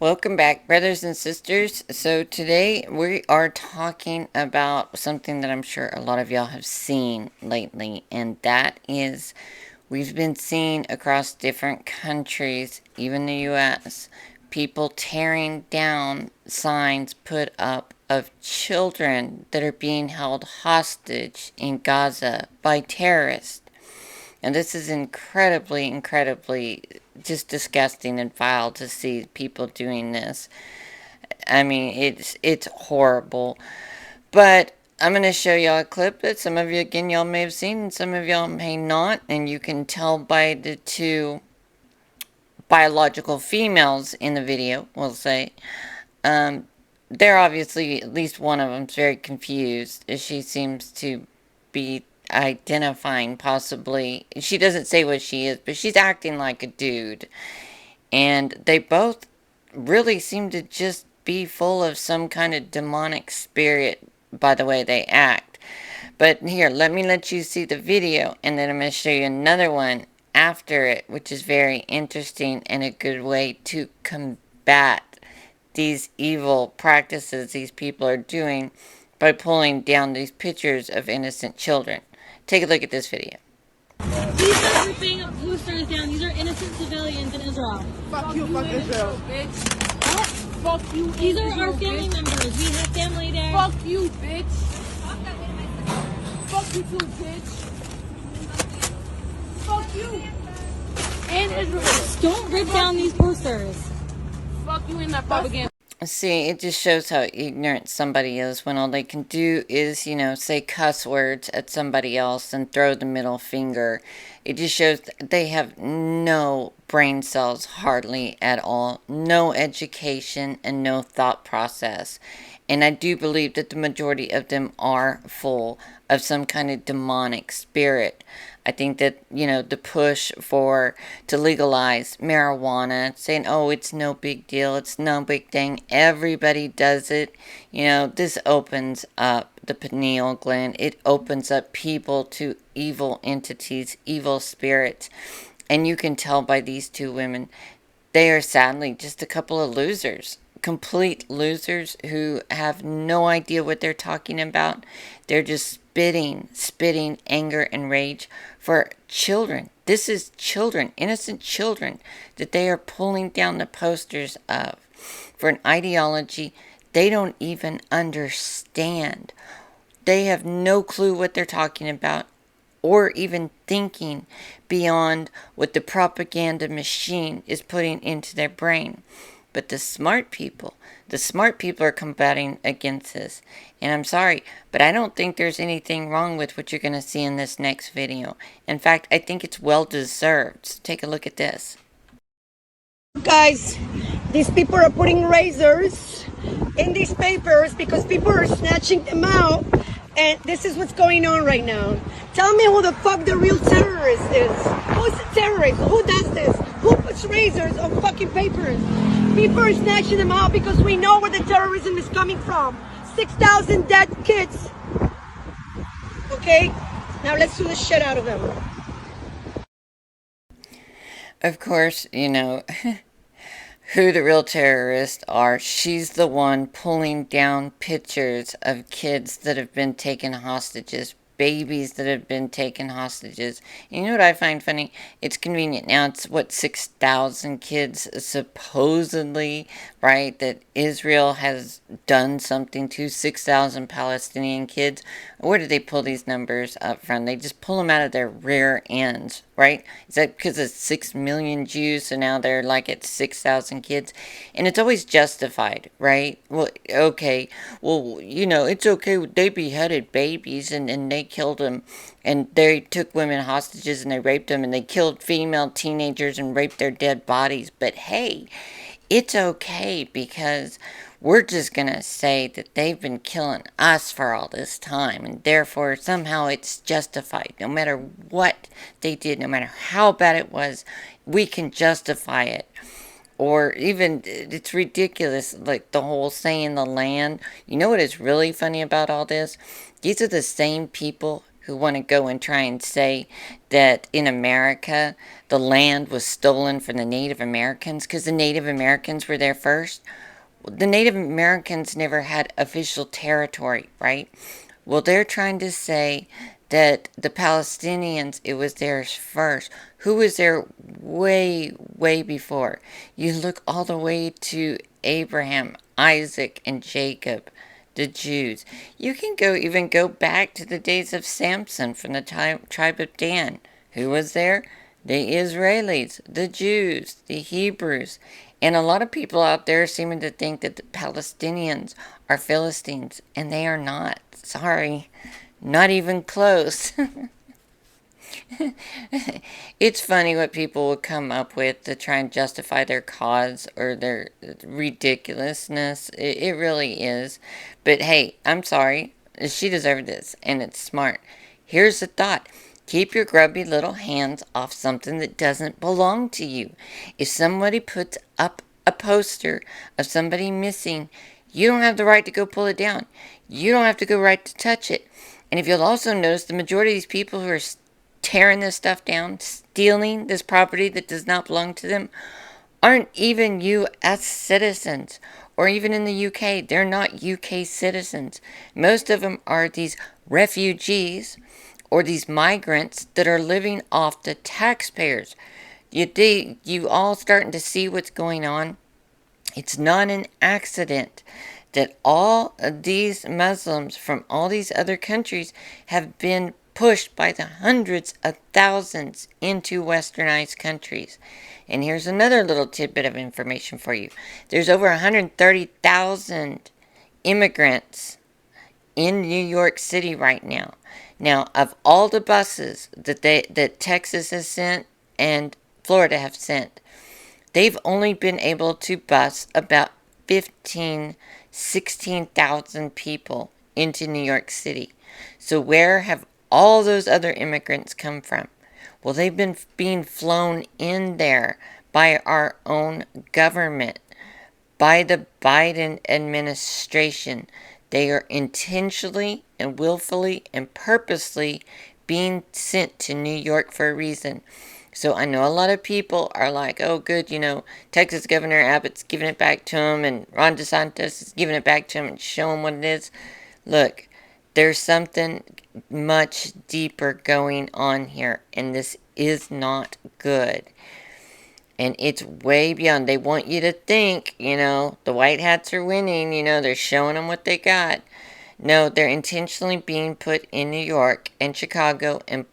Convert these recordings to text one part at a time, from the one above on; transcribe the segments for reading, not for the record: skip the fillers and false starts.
Welcome back, brothers and sisters. So, today we are talking about something that I'm sure a lot of y'all have seen lately, and that is we've been seeing across different countries, even the US, people tearing down signs put up of children that are being held hostage in Gaza by terrorists. And this is incredibly just disgusting and vile to see people doing this. I mean, it's horrible. But I'm going to show y'all a clip that some of you, again, y'all may have seen, and some of y'all may not. And you can tell by the two biological females in the video, we'll say. Um, they're obviously, at least one of them's very confused. She seems to be identifying possibly, she doesn't say what she is, but she's acting like a dude. And they both really seem to just be full of some kind of demonic spirit by the way they act. But here, let you see the video, and then I'm going to show you another one after it, which is very interesting and a good way to combat these evil practices these people are doing by pulling down these pictures of innocent children. Take a look at this video. These are ripping posters down. These are innocent civilians in Israel. Fuck you, fuck Israel, bitch. What? Fuck you. These are our family members. We have family there. Fuck you, bitch. Fuck you too, bitch. Fuck you. And Israel. Don't rip down these posters. Fuck you in that propaganda. See, it just shows how ignorant somebody is when all they can do is, say cuss words at somebody else and throw the middle finger. It just shows they have no brain cells hardly at all, no education, and no thought process. And I do believe that the majority of them are full of some kind of demonic spirit. I think that, the push to legalize marijuana, saying, oh, it's no big deal, it's no big thing, everybody does it. This opens up the pineal gland. It opens up people to evil entities, evil spirits. And you can tell by these two women, they are sadly just a couple of losers. Complete losers who have no idea what they're talking about. They're just spitting anger and rage for children. This is children, innocent children, that they are pulling down the posters of for an ideology they don't even understand. They have no clue what they're talking about or even thinking beyond what the propaganda machine is putting into their brain. But the smart people are combating against this. And I'm sorry, but I don't think there's anything wrong with what you're going to see in this next video. In fact, I think it's well deserved. So take a look at this. Guys, these people are putting razors in these papers because people are snatching them out. And this is what's going on right now. Tell me who the fuck the real terrorist is. Who's the terrorist? Who does this? Who puts razors on fucking papers? People are snatching them out because we know where the terrorism is coming from. 6,000 dead kids. Okay? Now let's sue the shit out of them. Of course, who the real terrorists are. She's the one pulling down pictures of kids that have been taken hostages, babies that have been taken hostages. You know what I find funny? It's convenient. Now it's, 6,000 kids supposedly, right, that Israel has done something to 6,000 Palestinian kids. Where did they pull these numbers up from? They just pull them out of their rear ends, right? Is that because of 6 million Jews, so now they're like at 6,000 kids? And it's always justified, right? Well, okay, well, it's okay, they beheaded babies and they killed them, and they took women hostages and they raped them, and they killed female teenagers and raped their dead bodies. But hey, it's okay because we're just going to say that they've been killing us for all this time, and therefore somehow it's justified. No matter what they did, no matter how bad it was, we can justify it. Or even, it's ridiculous, like the whole saying the land. You know what is really funny about all this? These are the same people who want to go and try and say that in America the land was stolen from the Native Americans because the Native Americans were there first. The Native Americans never had official territory, right? Well, they're trying to say that the Palestinians, it was theirs first. Who was there way, way before? You look all the way to Abraham, Isaac, and Jacob, the Jews. You can even go back to the days of Samson from the tribe of Dan. Who was there? The Israelis, the Jews, the Hebrews. And a lot of people out there seeming to think that the Palestinians are Philistines, and they are not. Sorry, not even close. It's funny what people will come up with to try and justify their cause or their ridiculousness. It really is. But hey, I'm sorry. She deserved this, and it's smart. Here's the thought. Keep your grubby little hands off something that doesn't belong to you. If somebody puts up a poster of somebody missing, you don't have the right to go pull it down. You don't have to go right to touch it. And if you'll also notice, the majority of these people who are tearing this stuff down, stealing this property that does not belong to them, aren't even U.S. citizens. Or even in the U.K., they're not U.K. citizens. Most of them are these refugees or these migrants that are living off the taxpayers. You all starting to see what's going on? It's not an accident that all of these Muslims from all these other countries have been pushed by the hundreds of thousands into westernized countries. And here's another little tidbit of information for you. There's over 130,000 immigrants in New York City right now. Now, of all the buses that Texas has sent and Florida have sent, they've only been able to bus about 16,000 people into New York City. So where have all those other immigrants come from? Well, they've been being flown in there by our own government, by the Biden administration. They are intentionally and willfully and purposely being sent to New York for a reason. So I know a lot of people are like, oh, good, Texas Governor Abbott's giving it back to him and Ron DeSantis is giving it back to him and showing what it is. Look, there's something much deeper going on here, and this is not good. And it's way beyond. They want you to think, the white hats are winning, they're showing them what they got. No, they're intentionally being put in New York and Chicago and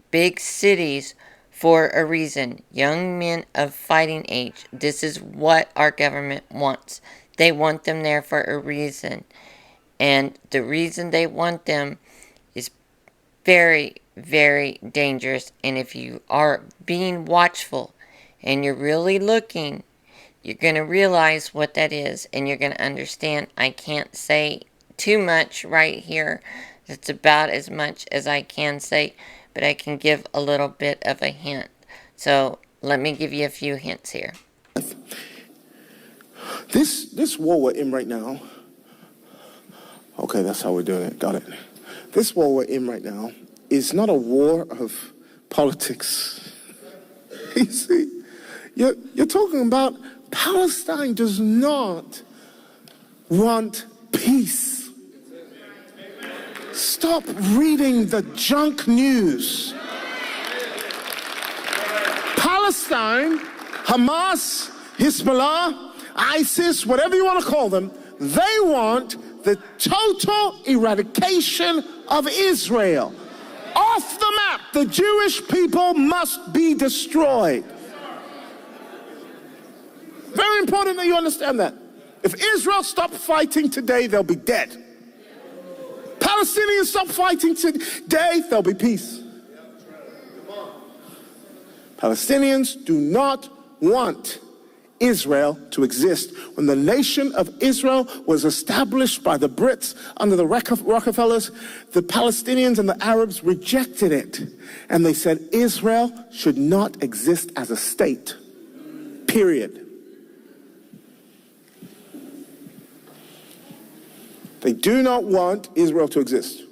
big cities for a reason. Young men of fighting age. This is what our government wants. They want them there for a reason. And the reason they want them is very, very dangerous. And if you are being watchful and you're really looking, you're going to realize what that is. And you're going to understand. I can't say too much right here. That's about as much as I can say. But I can give a little bit of a hint. So let me give you a few hints here. This war we're in right now, okay, that's how we're doing it, got it. This war we're in right now is not a war of politics. You see, you're talking about Palestine does not want peace. Stop reading the junk news. Palestine, Hamas, Hezbollah, ISIS, whatever you want to call them, they want the total eradication of Israel. Off the map, the Jewish people must be destroyed. Very important that you understand that. If Israel stopped fighting today, they'll be dead. Palestinians stop fighting today, there'll be peace. Palestinians do not want Israel to exist. When the nation of Israel was established by the Brits under the Rockefellers, the Palestinians and the Arabs rejected it. And they said Israel should not exist as a state. Period. They do not want Israel to exist.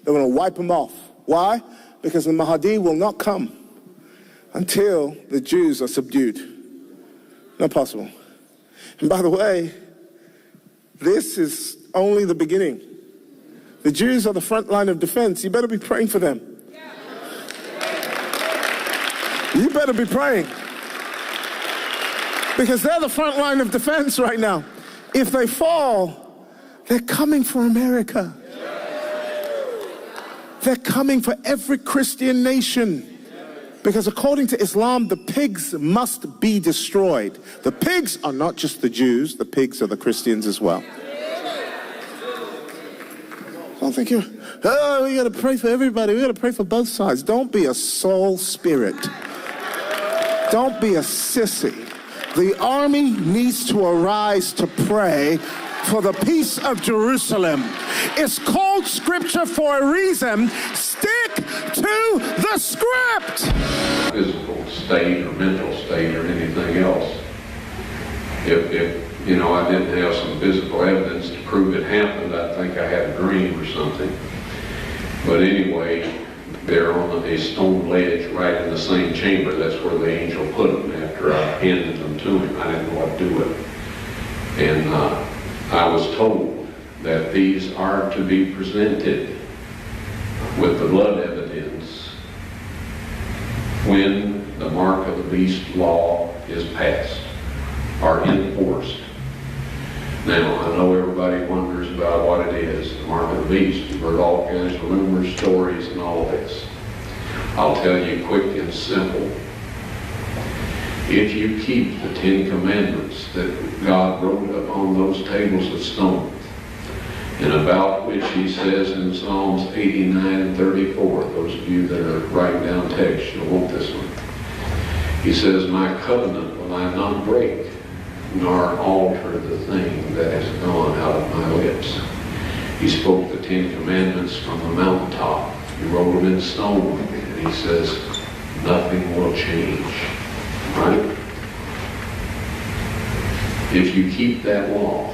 They want to wipe them off. Why? Because the Mahdi will not come until the Jews are subdued. Not possible. And by the way, this is only the beginning. The Jews are the front line of defense. You better be praying for them. You better be praying. Because they're the front line of defense right now. If they fall, they're coming for America. They're coming for every Christian nation. Because according to Islam, the pigs must be destroyed. The pigs are not just the Jews, the pigs are the Christians as well. Don't think we gotta pray for everybody. We gotta pray for both sides. Don't be a soul spirit. Don't be a sissy. The army needs to arise to pray for the peace of Jerusalem. It's called scripture for a reason. Stick to the script. Physical state or mental state or anything else. If you know, I didn't have some physical evidence to prove it happened, I think I had a dream or something. But anyway, they're on a stone ledge right in the same chamber. That's where the angel put them after I handed them to him. I didn't know what to do with them. And I was told that these are to be presented with the blood evidence when the mark of the beast law is passed or enforced. Now, I know everybody wonders about what it is, the mark of the beast. You've heard all kinds of rumors, stories, and all this. I'll tell you quick and simple. If you keep the 10 Commandments that God wrote upon those tables of stone, and about which he says in Psalms 89 and 34, those of you that are writing down text, you'll want this one. He says, my covenant will I not break, nor alter the thing that has gone out of my lips. He spoke the 10 Commandments from the mountaintop. He wrote them in stone, and he says, nothing will change. Right? If you keep that law,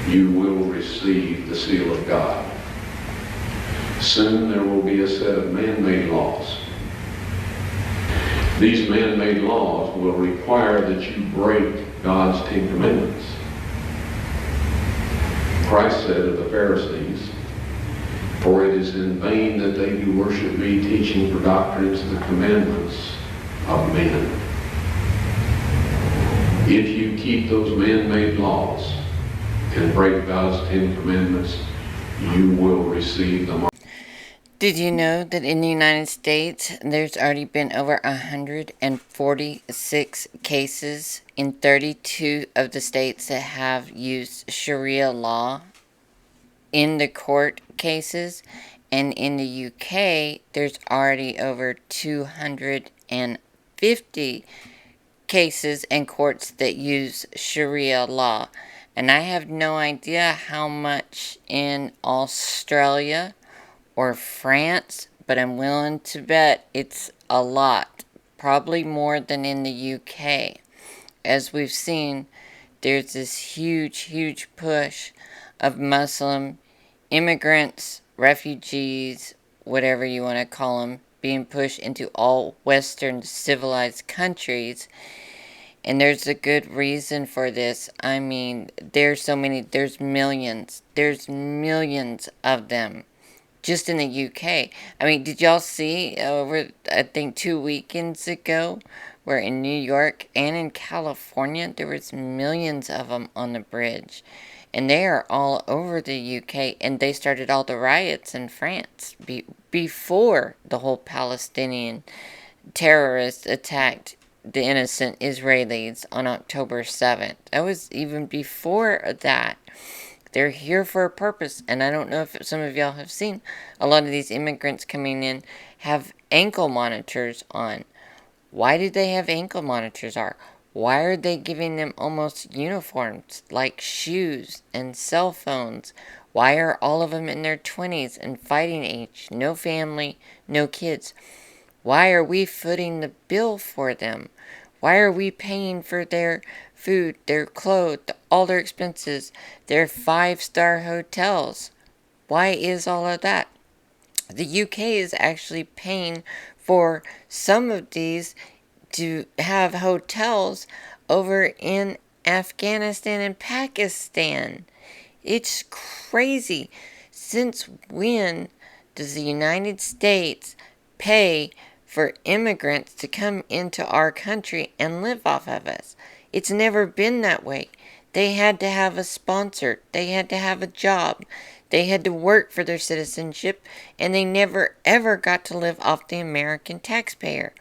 you will receive the seal of God. Soon there will be a set of man-made laws. These man-made laws will require that you break God's 10 Commandments. Christ said of the Pharisees, for it is in vain that they do worship me, teaching for doctrines the commandments of men. If you keep those man-made laws and break God's 10 Commandments, you will receive the mark. Did you know that in the United States, there's already been over 146 cases in 32 of the states that have used Sharia law in the court cases? And in the UK, there's already over 250 cases and courts that use Sharia law. And I have no idea how much in Australia or France, but I'm willing to bet it's a lot. Probably more than in the UK. As we've seen, there's this huge push of Muslim immigrants, refugees, whatever you want to call them, being pushed into all Western civilized countries. And there's a good reason for this. I mean, there's millions of them just in the UK. I mean, did y'all see over, I think 2 weekends ago, where in New York and in California, there was millions of them on the bridge. And they are all over the UK, and they started all the riots in France before the whole Palestinian terrorists attacked the innocent Israelis on October 7th. That was even before that. They're here for a purpose, and I don't know if some of y'all have seen a lot of these immigrants coming in have ankle monitors on. Why did they have ankle monitors on? Why are they giving them almost uniforms like shoes and cell phones? Why are all of them in their 20s and fighting age? No family, no kids. Why are we footing the bill for them? Why are we paying for their food, their clothes, all their expenses, their 5-star hotels? Why is all of that? The UK is actually paying for some of these to have hotels over in Afghanistan and Pakistan. It's crazy. Since when does the United States pay for immigrants to come into our country and live off of us? It's never been that way. They had to have a sponsor. They had to have a job. They had to work for their citizenship, and they never ever got to live off the American taxpayer.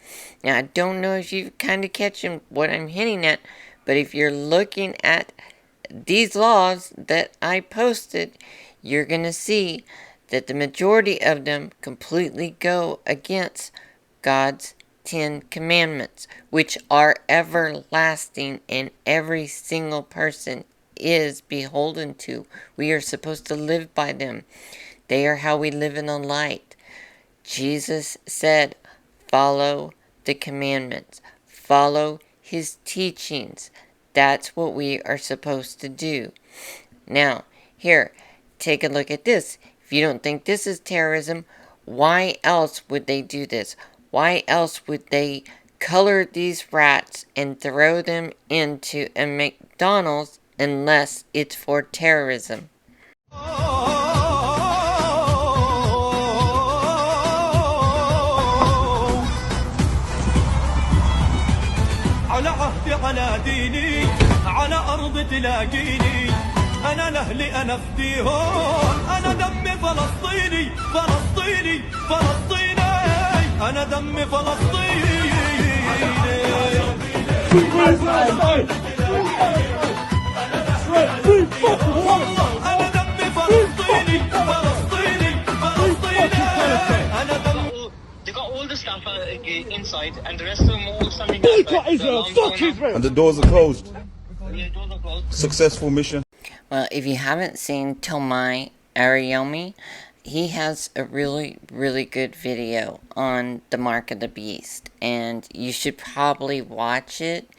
Now, I don't know if you kind of catching what I'm hinting at, but if you're looking at these laws that I posted, you're going to see that the majority of them completely go against God's 10 commandments, which are everlasting and every single person is beholden to. We are supposed to live by them. They are how we live in the light. Jesus said, follow the commandments. Follow his teachings. That's what we are supposed to do. Now, here, take a look at this. If you don't think this is terrorism, why else would they do this? Why else would they color these rats and throw them into a McDonald's unless it's for terrorism? على عهدي على ديني على أرض تلاقيني أنا لأهلي أنا فديهم أنا دمي فلسطيني فلسطيني فلسطيني أنا دمي فلسطيني أنا دمي فلسطيني فلسطيني فلسطيني أنا دمي. They got all the staff inside, and the rest of them all standing outside. Israel, fuck Israel! And the doors are closed. Yeah, doors are closed. Successful mission. Well, if you haven't seen Tomai Ariyomi, he has a really, really good video on the mark of the beast, and you should probably watch it.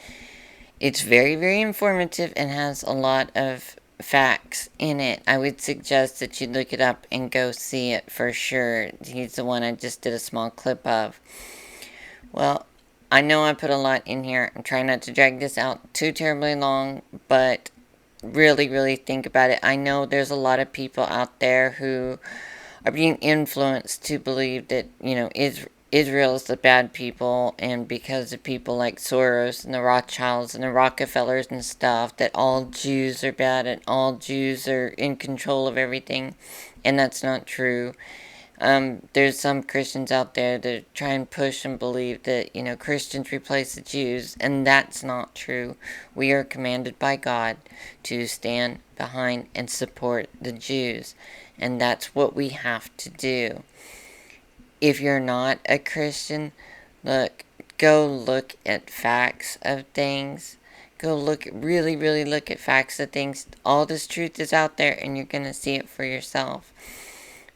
It's very, very informative and has a lot of facts in it. I would suggest that you look it up and go see it for sure. He's the one I just did a small clip of. Well, I know I put a lot in here. I'm trying not to drag this out too terribly long, but really, really think about it. I know there's a lot of people out there who are being influenced to believe that, Israel is the bad people, and because of people like Soros and the Rothschilds and the Rockefellers and stuff, that all Jews are bad and all Jews are in control of everything, and that's not true. There's some Christians out there that try and push and believe that, Christians replace the Jews, and that's not true. We are commanded by God to stand behind and support the Jews, and that's what we have to do. If you're not a Christian, go look at facts of things. Really, really look at facts of things. All this truth is out there, and you're going to see it for yourself.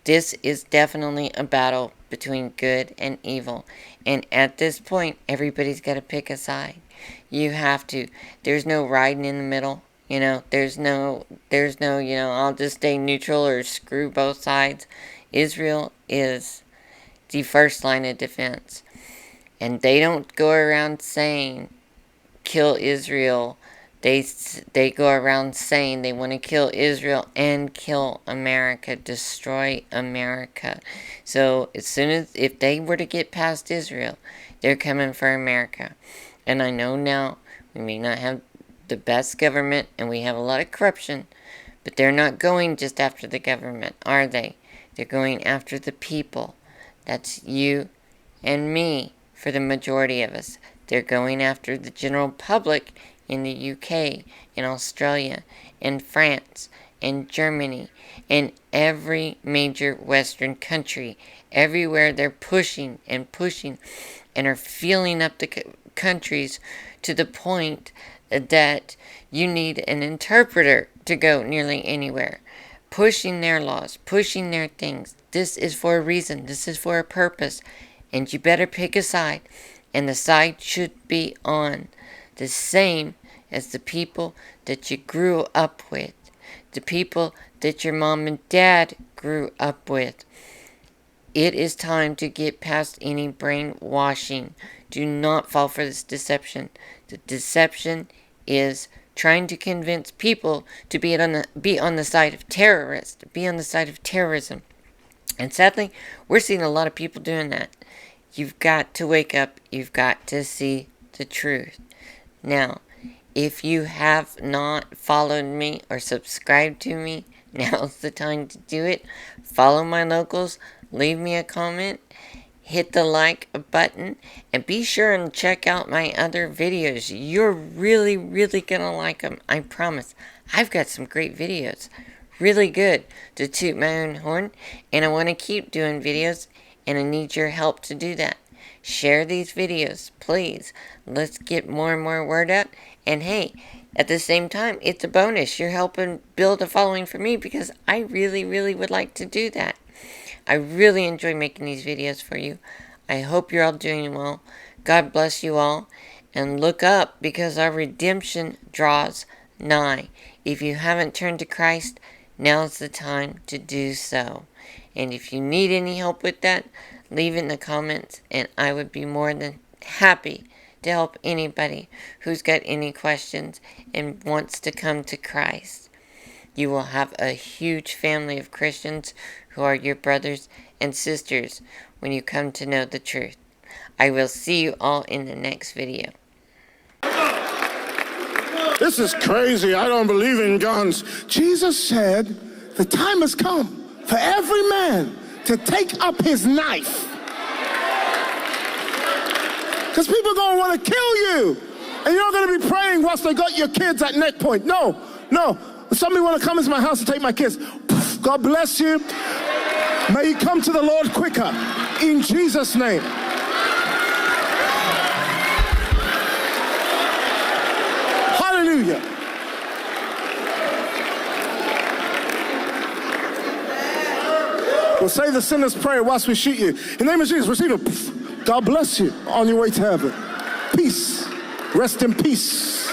This is definitely a battle between good and evil. And at this point, everybody's got to pick a side. You have to. There's no riding in the middle. There's no, I'll just stay neutral or screw both sides. Israel is the first line of defense. And they don't go around saying, kill Israel. They go around saying they want to kill Israel and kill America, destroy America. So if they were to get past Israel, they're coming for America. And I know now we may not have the best government and we have a lot of corruption, but they're not going just after the government, are they? They're going after the people. That's you and me for the majority of us. They're going after the general public in the UK, in Australia, in France, in Germany, in every major Western country. Everywhere they're pushing and are filling up the countries to the point that you need an interpreter to go nearly anywhere. Pushing their laws, pushing their things. This is for a reason. This is for a purpose. And you better pick a side. And the side should be on the same as the people that you grew up with. The people that your mom and dad grew up with. It is time to get past any brainwashing. Do not fall for this deception. The deception is trying to convince people to be on the side of terrorists, be on the side of terrorism. And sadly, we're seeing a lot of people doing that. You've got to wake up. You've got to see the truth. Now, if you have not followed me or subscribed to me, now's the time to do it. Follow my locals. Leave me a comment. Hit the like button. And be sure and check out my other videos. You're really, really going to like them. I promise. I've got some great videos. Really good to toot my own horn. And I want to keep doing videos. And I need your help to do that. Share these videos, please. Let's get more and more word out. And hey, at the same time, it's a bonus. You're helping build a following for me because I really, really would like to do that. I really enjoy making these videos for you. I hope you're all doing well. God bless you all. And look up because our redemption draws nigh. If you haven't turned to Christ, now's the time to do so. And if you need any help with that, leave it in the comments and I would be more than happy to help anybody who's got any questions and wants to come to Christ. You will have a huge family of Christians who are your brothers and sisters when you come to know the truth. I will see you all in the next video. This is crazy. I don't believe in guns. Jesus said the time has come for every man to take up his knife. Because people are going to want to kill you. And you're not going to be praying whilst they got your kids at neck point. No. Somebody want to come into my house and take my kids. God bless you. May you come to the Lord quicker. In Jesus' name. Hallelujah. We'll say the sinner's prayer whilst we shoot you. In the name of Jesus, receive it. God bless you on your way to heaven. Peace. Rest in peace.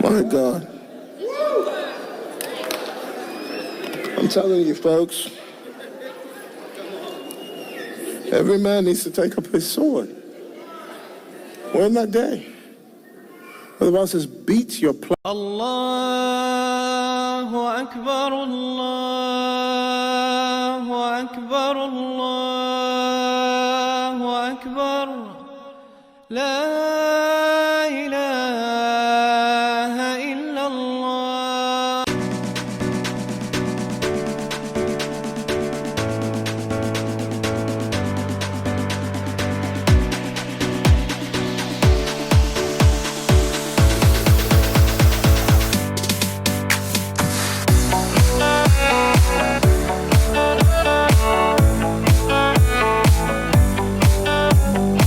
My God. I'm telling you, folks, every man needs to take up his sword. We're in that day. The Bible says, beat your plow. Allahu Akbar, Allahu Akbar, Allah.